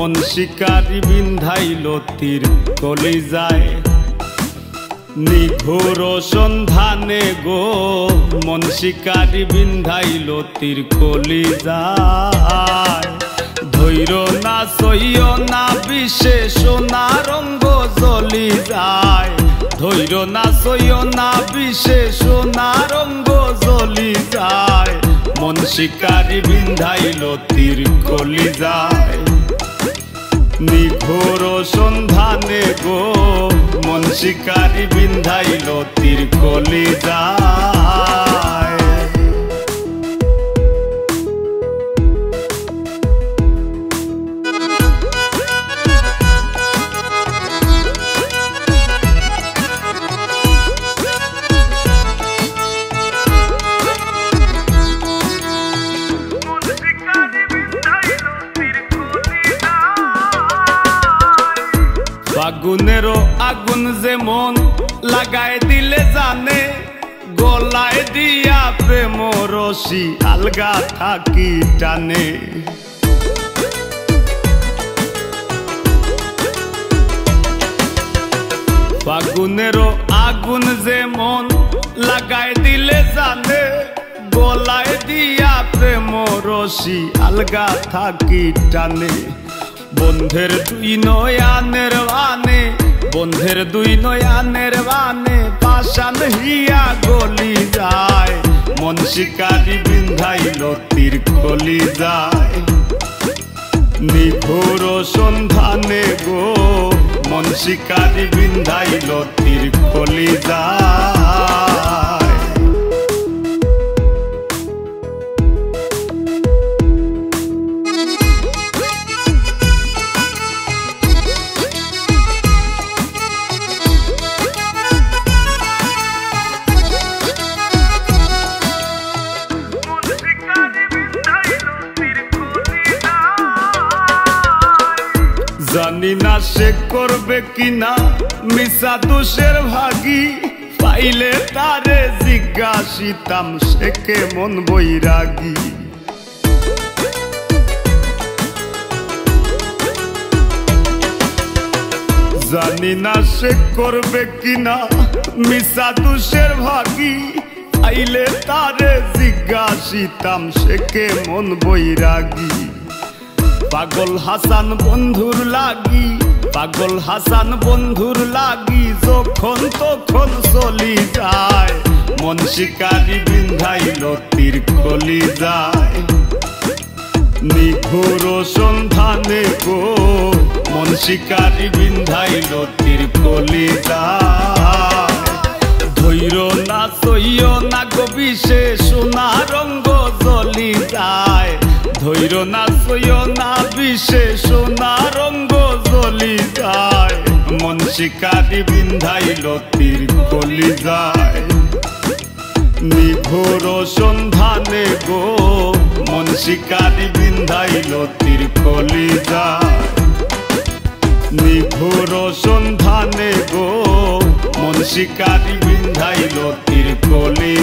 মন শিকারি বিন্ধাইল তীর কলিজায় নিঘোর সন্ধানে গো মন শিকারি বিন্ধাইল তীর কলিজায় ধৈর্য না সইয় না বিষে সোনা রঙ্গ জ্বলি যায় ধৈর্য না সইয় না বিষে সোনা রঙ্গ জ্বলি যায় মন শিকারি বিন্ধাইল তীর কলিজায় নিঘোর সন্ধানে গো মন শিকারি বিন্ধাইল তীর কলিজায় আগুনেরও আগুন যেমন লাগাই দিলে জানে গলায় দিয়া প্রেম রশি আলগা থাকি টানে আগুনেরও আগুন যেমন লাগাই দিলে জানে গলায় দিয়া প্রেম রশি আলগা থাকি টানে বন্ধের দুই নয়ানের বানে বন্ধের দুই নয়ানের বানে পাশান হিয়া গলি যায় মন শিকারি বিন্ধাইল তীর কলিজায় নিঘোর সন্ধানে গো মন শিকারি বিন্ধাইল তীর কলিজায় জানি না সে করবে কিনা মিশা দোষের ভাগী পাইলে তারে জিজ্ঞাসিতাম সে কেমন বৈরাগী জানি না সে করবে কিনা মিশা দোষের ভাগী পাইলে তারে জিজ্ঞাসিতাম সে কেমন বৈরাগী পাগল হাসান বন্ধুর লাগি পাগল হাসান বন্ধুর লাগি যখন তখন চলি যায় মন শিকারি বিন্ধাইল তীর কলিজায় নিঘোর সন্ধানে গো মন শিকারি বিন্ধাইল তীর কলিজায় ধৈর্য না সইয় না গো বিষে সোনা রঙ্গ জ্বলি যায় ধৈর্য না সইয় না বিষে সোনা রঙ্গ জ্বলি যায় মন শিকারি বিন্ধাইল তীর কলিজায় নিঘোর সন্ধানে গো মন শিকারি বিন্ধাইল তীর কলিজায় নিঘোর সন্ধানে গো মন শিকারি বিন্ধাইল তীর কলিজায়।